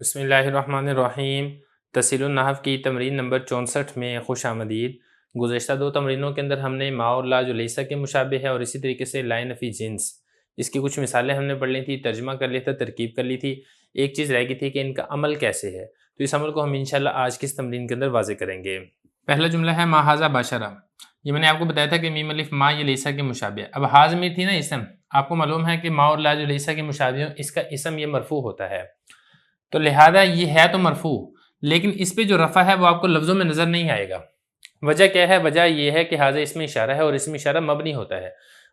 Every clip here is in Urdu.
بسم اللہ الرحمن الرحیم۔ تسہیل النحو کی تمرین نمبر 64 میں خوش آمدید۔ گزشتہ دو تمرینوں کے اندر ہم نے ما اور لا جو لیسا کے مشابہ ہے اور اسی طریقے سے لا نفی جنس، اس کی کچھ مثالیں ہم نے پڑھ لی تھی، ترجمہ کر لیا تھا، ترکیب کر لی تھی۔ ایک چیز رہ گئی تھی کہ ان کا عمل کیسے ہے، تو اس عمل کو ہم انشاءاللہ آج کی اس تمرین کے اندر واضح کریں گے۔ پہلا جملہ ہے ما ھذا بشرا۔ یہ میں نے آپ کو بتایا تھا کہ میم الف ما یہ لیسا کے مشابہ ہے۔ اب ھاذ میں تھی نا اسم، آپ کو معلوم ہے کہ ما اور لا جو لیسا کے مشابہ ہوں، اس کا اسم یہ مرفوع ہوتا ہے، تو لہذا یہ ہے تو مرفوع، لیکن اس پہ جو رفع ہے وہ آپ کو لفظوں میں نظر نہیں آئے گا۔ وجہ کیا ہے؟ وجہ یہ ہے کہ ھذا اس میں اشارہ ہے اور اس میں اشارہ مبنی ہوتا ہے،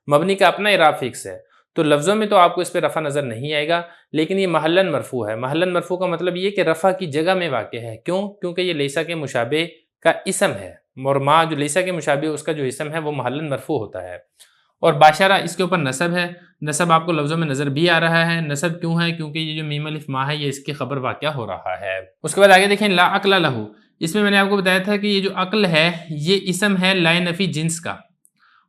مبنی کا اپنا اعراب فکس ہے، تو لفظوں میں تو آپ کو اس پہ رفع نظر نہیں آئے گا، لیکن یہ محلاً مرفوع ہے۔ محلاً مرفوع کا مطلب یہ کہ رفع کی جگہ میں واقع ہے۔ کیوں؟ کیونکہ یہ لیسا کے مشابہ کا اسم ہے، اور ما جو لیسا کے مشابہ اس کا جو اسم ہے وہ محلاً مرفوع ہوتا ہے۔ اور باشرہ اس کے اوپر نصب ہے، نصب آپ کو لفظوں میں نظر بھی آ رہا ہے۔ نصب کیوں ہے؟ کیونکہ یہ جو میم الف ما ہے یہ اس کی خبر واقع ہو رہا ہے۔ اس کے بعد آگے دیکھیں لا عقل لہ، اس میں نے آپ کو بتایا تھا کہ یہ جو عقل ہے یہ اسم ہے لا نفی جنس کا،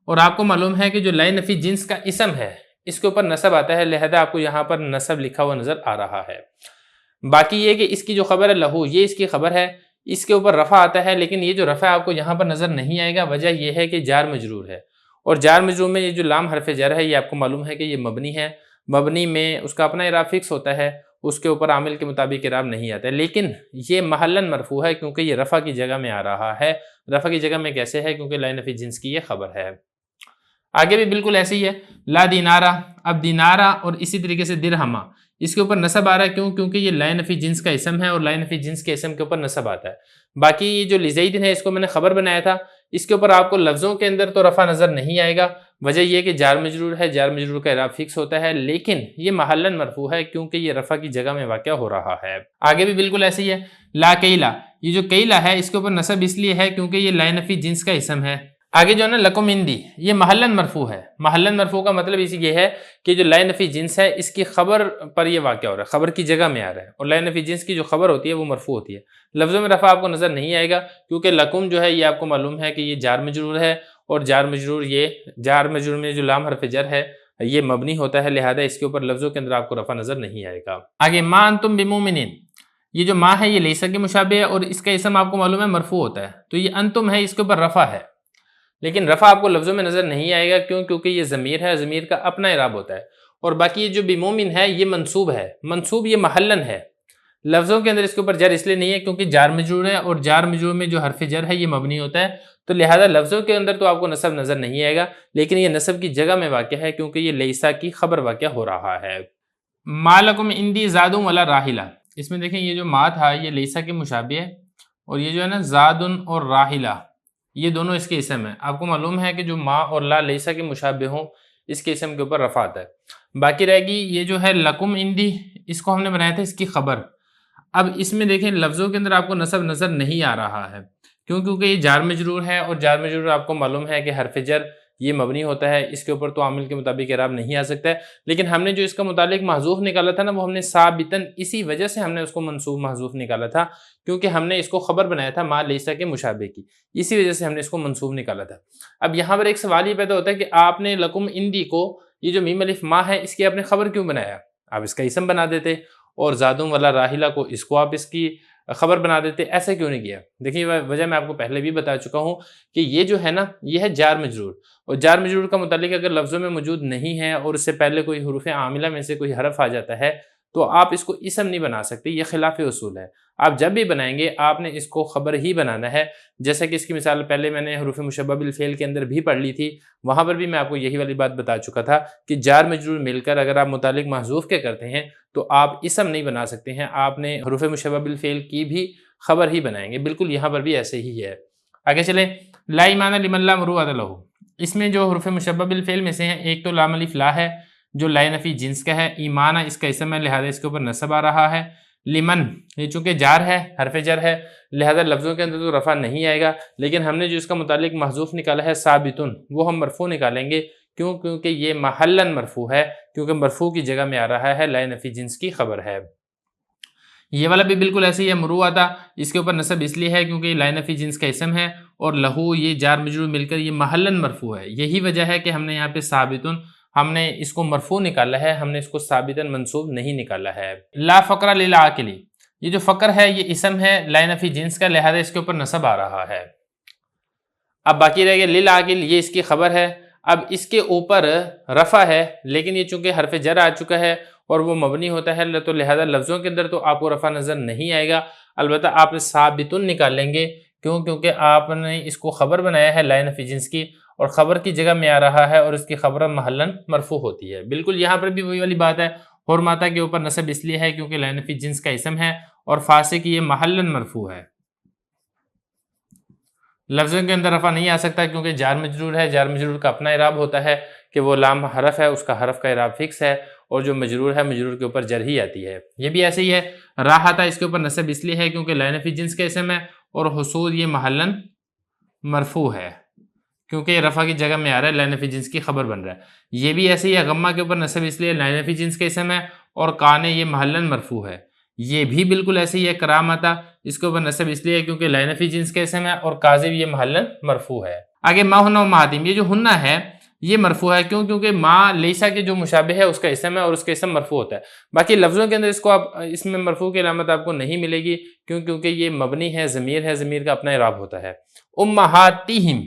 اور آپ کو معلوم ہے کہ جو لا نفی جنس کا اسم ہے اس کے اوپر نصب آتا ہے، لہذا آپ کو یہاں پر نصب لکھا ہوا نظر آ رہا ہے۔ باقی یہ کہ اس کی جو خبر ہے لہو، یہ اس کی خبر ہے، اس کے اوپر رفع آتا ہے، لیکن یہ جو رفع آپ کو یہاں پر نظر نہیں آئے گا۔ وجہ یہ ہے کہ جار مجرور ہے، اور جار مجرور میں یہ جو لام حرف جر ہے یہ آپ کو معلوم ہے کہ یہ مبنی ہے، مبنی میں اس کا اپنا اعراب فکس ہوتا ہے، اس کے اوپر عامل کے مطابق اعراب نہیں آتا ہے، لیکن یہ محلاً مرفوع ہے کیونکہ یہ رفع کی جگہ میں آ رہا ہے۔ رفع کی جگہ میں کیسے ہے؟ کیونکہ لا نفی جنس کی یہ خبر ہے۔ آگے بھی بالکل ایسے ہی ہے، لا دینارہ۔ اب دینارہ اور اسی طریقے سے درہمہ، اس کے اوپر نصب آ رہا ہے، کیوں؟ کیونکہ یہ لا نفی جنس کا اسم ہے اور لا نفی جنس کے اسم کے اوپر نصب آتا ہے۔ باقی یہ جو لزید ہے اس کو میں نے خبر بنایا تھا، اس کے اوپر آپ کو لفظوں کے اندر تو رفع نظر نہیں آئے گا، وجہ یہ کہ جار مجرور ہے، جار مجرور کا اعراب فکس ہوتا ہے، لیکن یہ محلاً مرفوع ہے کیونکہ یہ رفع کی جگہ میں واقع ہو رہا ہے۔ آگے بھی بالکل ایسے ہی ہے، لا کیلا۔ یہ جو کیلا ہے اس کے اوپر نصب اس لیے ہے کیونکہ یہ لا نفی جنس کا اسم ہے۔ آگے جو ہے نا لکم اندی، یہ محلاً مرفوع ہے۔ محلاً مرفوع کا مطلب اسی یہ ہے کہ جو لا نفی جنس ہے اس کی خبر پر یہ واقع ہو رہا ہے، خبر کی جگہ میں آ رہا ہے، اور لا نفی جنس کی جو خبر ہوتی ہے وہ مرفوع ہوتی ہے۔ لفظوں میں رفع آپ کو نظر نہیں آئے گا کیونکہ لکم جو ہے یہ آپ کو معلوم ہے کہ یہ جار مجرور ہے، اور جار مجرور میں جو لام حرف جر ہے یہ مبنی ہوتا ہے، لہذا اس کے اوپر لفظوں کے اندر آپ کو رفع نظر نہیں آئے گا۔ آگے ما انتم بمومنین، یہ جو ما ہے یہ لیسا کے مشابہ ہے اور اس کا اسم آپ کو معلوم ہے مرفوع ہوتا ہے، تو یہ انتم ہے اس کے اوپر رفع ہے، لیکن رفع آپ کو لفظوں میں نظر نہیں آئے گا، کیوں؟ کیونکہ یہ ضمیر ہے، ضمیر کا اپنا اعراب ہوتا ہے، اور باقی یہ جو بمومن ہے یہ منصوب ہے، منصوب یہ محلاً ہے، لفظوں کے اندر اس کے اوپر جر اس لیے نہیں ہے کیونکہ جار مجرور ہے، اور جار مجرور میں جو حرف جر ہے یہ مبنی ہوتا ہے، تو لہذا لفظوں کے اندر تو آپ کو نصب نظر نہیں آئے گا، لیکن یہ نصب کی جگہ میں واقع ہے کیونکہ یہ لیسا کی خبر واقع ہو رہا ہے۔ ما لکم عندی زاد ولا راحلہ، اس میں دیکھیں یہ جو ما تھا یہ لیسا کے مشابہ ہے، اور یہ جو ہے نا زاد اور راحلہ یہ دونوں اس کے اسم ہیں۔ آپ کو معلوم ہے کہ جو ما اور لا لیسا کے مشابہ ہوں اس کے اسم کے اوپر رفع آتا ہے۔ باقی رہے گی یہ جو ہے لکم عندی، اس کو ہم نے بنایا تھا اس کی خبر۔ اب اس میں دیکھیں لفظوں کے اندر آپ کو نصب نظر نہیں آ رہا ہے، کیوں؟ کیونکہ یہ جار مجرور ہے، اور جار مجرور آپ کو معلوم ہے کہ حرف جر یہ مبنی ہوتا ہے، اس کے اوپر تو عامل کے مطابق اعراب نہیں آ سکتا ہے، لیکن ہم نے جو اس کا متعلق محذوف نکالا تھا نا وہ ہم نے ثابتاً اسی وجہ سے ہم نے اس کو منصوب محذوف نکالا تھا، کیونکہ ہم نے اس کو خبر بنایا تھا ما لیسا کے مشابہ کی، اسی وجہ سے ہم نے اس کو منصوب نکالا تھا۔ اب یہاں پر ایک سوال یہ پیدا ہوتا ہے کہ آپ نے لکم اندی کو یہ جو میم الف ما ہے اس کی آپ نے خبر کیوں بنایا؟ آپ اس کا اسم بنا دیتے، اور زادم ولا راحلہ کو اس کو آپ اس کی خبر بنا دیتے، ایسا کیوں نہیں کیا؟ دیکھیے وجہ میں آپ کو پہلے بھی بتا چکا ہوں کہ یہ جو ہے نا یہ ہے جار مجرور، اور جار مجرور کا متعلق اگر لفظوں میں موجود نہیں ہے اور اس سے پہلے کوئی حروف عاملہ میں سے کوئی حرف آ جاتا ہے تو آپ اس کو اسم نہیں بنا سکتے، یہ خلاف اصول ہے۔ آپ جب بھی بنائیں گے آپ نے اس کو خبر ہی بنانا ہے، جیسا کہ اس کی مثال پہلے میں نے حروف مشبہ بالفعل کے اندر بھی پڑھ لی تھی، وہاں پر بھی میں آپ کو یہی والی بات بتا چکا تھا کہ جار مجرور مل کر اگر آپ متعلق محذوف کے کرتے ہیں تو آپ اسم نہیں بنا سکتے ہیں، آپ نے حروف مشبہ بالفعل کی بھی خبر ہی بنائیں گے، بالکل یہاں پر بھی ایسے ہی ہے۔ آگے چلیں، لا ایمان لمن لا مروءۃ لہ، اس میں جو حروف مشبہ بالفعل میں سے ہیں ایک تو لام الف لا ہے جو لا نفی جنس کا ہے، ایمانہ اس کا اسم ہے لہذا اس کے اوپر نصب آ رہا ہے، لمن یہ چونکہ جار ہے، حرف جر ہے، لہذا لفظوں کے اندر تو رفع نہیں آئے گا، لیکن ہم نے جو اس کا متعلق محذوف نکالا ہے ثابتن، وہ ہم مرفوع نکالیں گے، کیوں؟ کیونکہ یہ محلاً مرفوع ہے، کیونکہ مرفوع کی جگہ میں آ رہا ہے، لا نفی جنس کی خبر ہے۔ یہ والا بھی بالکل ایسے ہی ہے، مروءۃ اس کے اوپر نصب اس لیے ہے کیونکہ یہ لا نفی جنس کا اسم ہے، اور لہو یہ جار مجرور مل کر یہ محلاً مرفوع ہے، یہی وجہ ہے کہ ہم نے یہاں پہ ثابتن ہم نے اس کو مرفوع نکالا ہے، ہم نے اس کو ثابتاً منصوب نہیں نکالا ہے۔ لا فقر للعاقل، یہ جو فقر ہے یہ اسم ہے لا نفی جنس کا، لہذا اس کے اوپر نصب آ رہا ہے۔ اب باقی رہ گیا للعاقل، یہ اس کی خبر ہے۔ اب اس کے اوپر رفع ہے لیکن یہ چونکہ حرف جر آ چکا ہے اور وہ مبنی ہوتا ہے تو لہذا لفظوں کے اندر تو آپ کو رفع نظر نہیں آئے گا، البتہ آپ ثابتن نکال لیں گے، کیونکہ آپ نے اس کو خبر بنایا ہے لا نفی جنس کی، اور خبر کی جگہ میں آ رہا ہے اور اس کی خبر محلن مرفوع ہوتی ہے۔ بالکل یہاں پر بھی وہی والی بات ہے، حرماتا کے اوپر نصب اس لیے ہے کیونکہ لا نفی جنس کا اسم ہے اور فاسق یہ محلن مرفوع ہے۔ لفظوں کے اندر رفع نہیں آ سکتا کیونکہ جار مجرور ہے، جار مجرور کا اپنا اعراب ہوتا ہے کہ وہ لام حرف ہے، اس کا حرف کا اعراب فکس ہے، اور جو مجرور ہے مجرور کے اوپر جر ہی آتی ہے۔ یہ بھی ایسے ہی ہے، راحتا اس کے اوپر نصب اس لیے ہے کیونکہ لا نفی جنس کا اسم ہے، اور حصول یہ محلن مرفوع ہے کیونکہ یہ رفع کی جگہ میں آ رہا ہے، لا نفی جنس کی خبر بن رہا ہے۔ یہ بھی ایسے ہی ہے، غمہ کے اوپر نصب اس لیے لا نفی جنس کا اسم ہے، اور کانے یہ محلن مرفوع ہے۔ یہ بھی بالکل ایسے ہی ہے، کرامتا اس کے اوپر نصب اس لیے ہے کیونکہ لا نفی جنس کا اسم ہے، اور کاذب یہ محلن مرفوع ہے۔ آگے ما ہن و ماتم، یہ جو ہنہ ہے یہ مرفوع ہے، کیونکہ ما لیسا کے جو مشابہ ہے اس کا اسم ہے اور اس کا اسم مرفوع ہوتا ہے۔ باقی لفظوں کے اندر اس کو آپ اس میں مرفوع کی علامت آپ کو نہیں ملے گی کیونکہ یہ مبنی ہے، ضمیر ہے، ضمیر کا اپنا اعراب ہوتا ہے۔ امہاتہم،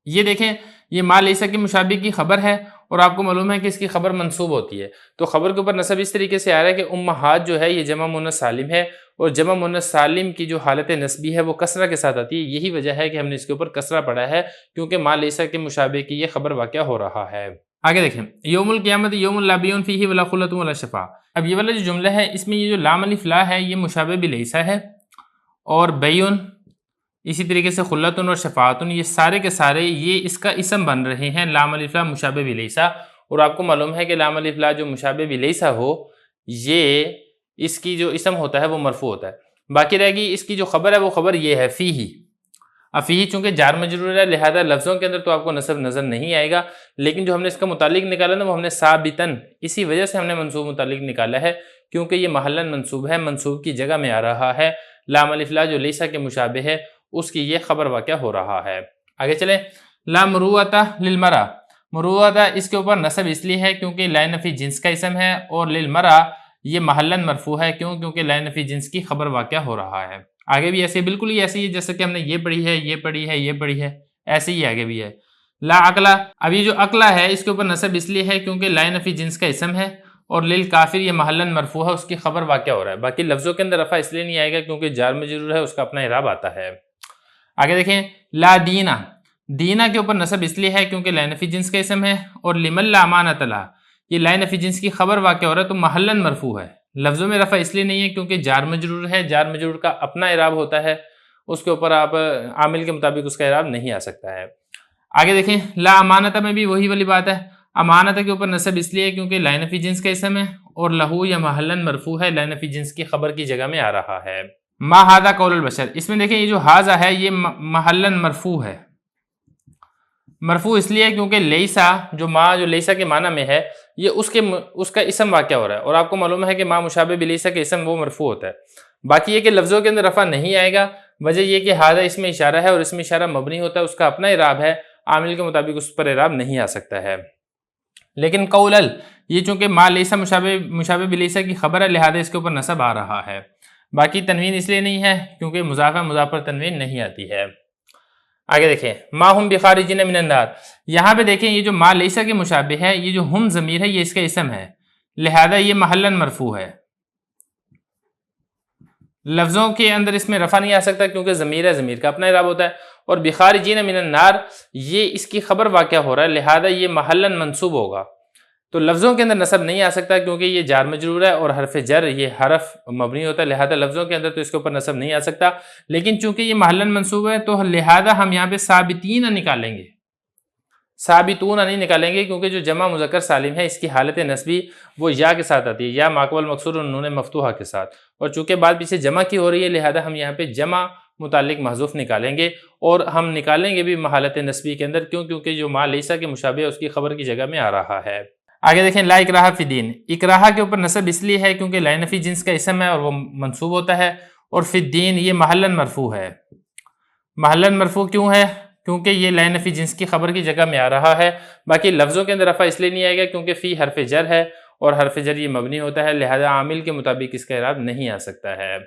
یہ دیکھیں یہ ما لیسا کے مشابہ کی خبر ہے اور آپ کو معلوم ہے کہ اس کی خبر منصوب ہوتی ہے، تو خبر کے اوپر نصب اس طریقے سے آ رہا ہے کہ امہات جو ہے یہ جمع مؤنث سالم ہے، اور جمع مؤنث سالم کی جو حالت نسبی ہے وہ کسرہ کے ساتھ آتی ہے۔ یہی وجہ ہے کہ ہم نے اس کے اوپر کسرہ پڑھا ہے کیونکہ ما لیسا کے مشابہ کی یہ خبر واقع ہو رہا ہے۔ آگے دیکھیں یوم القیامت یوم لا بیع فیہ ولا خلۃ ولا شفاع۔ اب یہ والا جو جملہ ہے اس میں یہ جو لام الف لا ہے یہ مشابہ بلیسا ہے، اور بیع اسی طریقے سے خلتن اور شفاعتن یہ سارے کے سارے یہ اس کا اسم بن رہے ہیں، لام الف لا مشابہ بلیسا، اور آپ کو معلوم ہے کہ لام الف لا جو مشابہ بلیسا ہو یہ اس کی جو اسم ہوتا ہے وہ مرفوع ہوتا ہے۔ باقی رہ گئی اس کی جو خبر ہے وہ خبر یہ ہے فیہ۔ اب فیہ چونکہ جار مجرور ہے لہذا لفظوں کے اندر تو آپ کو نصب نظر نہیں آئے گا، لیکن جو ہم نے اس کا متعلق نکالا نا وہ ہم نے ثابتن، اسی وجہ سے ہم نے منصوب متعلق نکالا ہے کیونکہ یہ محلن منصوب ہے، منصوب کی جگہ میں آ رہا ہے، لام الف لا جو لیسا کے مشابہ ہے اس کی یہ خبر واقع ہو رہا ہے۔ آگے چلیں، لا مروۃ للمرأ، مروۃ اس کے اوپر نصب اس لیے ہے کیونکہ لا نفی جنس کا اسم ہے، اور للمرأ یہ محلن مرفوع ہے کیونکہ لا نفی جنس کی خبر واقع ہو رہا ہے۔ آگے بھی ایسے بالکل ہی ایسی ہے جیسے کہ ہم نے یہ پڑھی ہے، یہ پڑھی ہے، یہ پڑھی ہے، ایسے ہی آگے بھی ہے۔ لا عقلہ، اب یہ جو عقلہ ہے اس کے اوپر نصب اس لیے ہے کیونکہ لا نفی جنس کا اسم ہے، اور للکافر یہ محلن مرفوع ہے، اس کی خبر واقع ہو رہا ہے۔ باقی لفظوں کے اندر رفع اس لیے نہیں آئے گا کیونکہ جار مجرور ہے، اس کا اپنا اعراب آتا ہے۔ آگے دیکھیں لا دینا، دینا کے اوپر نصب اس لیے ہے کیونکہ لا نفی جنس کا اسم ہے، اور لمن لا امانۃ لہ یہ لا نفی جنس کی خبر واقع ہو رہا ہے تو محلن مرفوع ہے۔ لفظوں میں رفع اس لیے نہیں ہے کیونکہ جار مجرور ہے، جار مجرور کا اپنا اعراب ہوتا ہے، اس کے اوپر آپ عامل کے مطابق اس کا اعراب نہیں آ سکتا ہے۔ آگے دیکھیں لا امانت میں بھی وہی والی بات ہے، امانت کے اوپر نصب اس لیے ہے کیونکہ لا نفی جنس کا اسم ہے، اور لہو یا محلن مرفوع ہے، لا نفی جنس کی خبر کی جگہ میں آ رہا ہے۔ ما ھذا قول البشر، اس میں دیکھیں یہ جو ھذا ہے یہ محلن مرفوع ہے، مرفوع اس لیے کیونکہ لیسا جو ما جو لیسا کے معنی میں ہے یہ اس کا اسم واقع ہو رہا ہے، اور آپ کو معلوم ہے کہ ما مشابہ بلیسا کے اسم وہ مرفوع ہوتا ہے۔ باقی یہ کہ لفظوں کے اندر رفع نہیں آئے گا، وجہ یہ کہ ھذا اس میں اشارہ ہے اور اس میں اشارہ مبنی ہوتا ہے، اس کا اپنا اعراب ہے، عامل کے مطابق اس پر اعراب نہیں آ سکتا ہے۔ لیکن قولل یہ چونکہ ما لیسا مشابہ بلیسا کی خبر ہے لہذا اس کے اوپر نصب آ رہا ہے۔ باقی تنوین اس لیے نہیں ہے کیونکہ مضاف مضاف پر تنوین نہیں آتی ہے۔ آگے دیکھیں ما ہم بخارجین من النار، یہاں پہ دیکھیں یہ جو ما لیسا کے مشابہ ہے یہ جو ہم ضمیر ہے یہ اس کا اسم ہے، لہذا یہ محلن مرفوع ہے۔ لفظوں کے اندر اس میں رفع نہیں آ سکتا کیونکہ ضمیر ہے، ضمیر کا اپنا اعراب ہوتا ہے، اور بخارجین من النار یہ اس کی خبر واقع ہو رہا ہے لہذا یہ محلن منصوب ہوگا، تو لفظوں کے اندر نصب نہیں آ سکتا کیونکہ یہ جار مجرور ہے اور حرف جر یہ حرف مبنی ہوتا ہے، لہذا لفظوں کے اندر تو اس کے اوپر نصب نہیں آ سکتا، لیکن چونکہ یہ محلن منصوب ہے تو لہذا ہم یہاں پہ ثابتین نکالیں گے، ثابتون نہیں نکالیں گے کیونکہ جو جمع مذکر سالم ہے اس کی حالت نسبی وہ یا کے ساتھ آتی ہے، یا ماقبل مکسور نون مفتوحہ کے ساتھ، اور چونکہ بعد پیچھے جمع کی ہو رہی ہے لہذا ہم یہاں پہ جمع متعلق محذوف نکالیں گے، اور ہم نکالیں گے بھی حالت نسبی کے اندر کیونکہ جو ما لیسا کے مشابہ ہے اس کی خبر کی جگہ میں آ رہا ہے۔ آگے دیکھیں لا اکراہ فی الدین، اکراہ کے اوپر نصب اس لیے ہے کیونکہ لا نفی جنس کا اسم ہے اور وہ منصوب ہوتا ہے، اور فی الدین یہ محلن مرفوع ہے۔ محلن مرفوع کیوں ہے؟ کیونکہ یہ لا نفی جنس کی خبر کی جگہ میں آ رہا ہے۔ باقی لفظوں کے اندر رفع اس لیے نہیں آئے گا کیونکہ فی حرف جر ہے اور حرف جر یہ مبنی ہوتا ہے، لہذا عامل کے مطابق اس کا اعراب نہیں آ سکتا ہے۔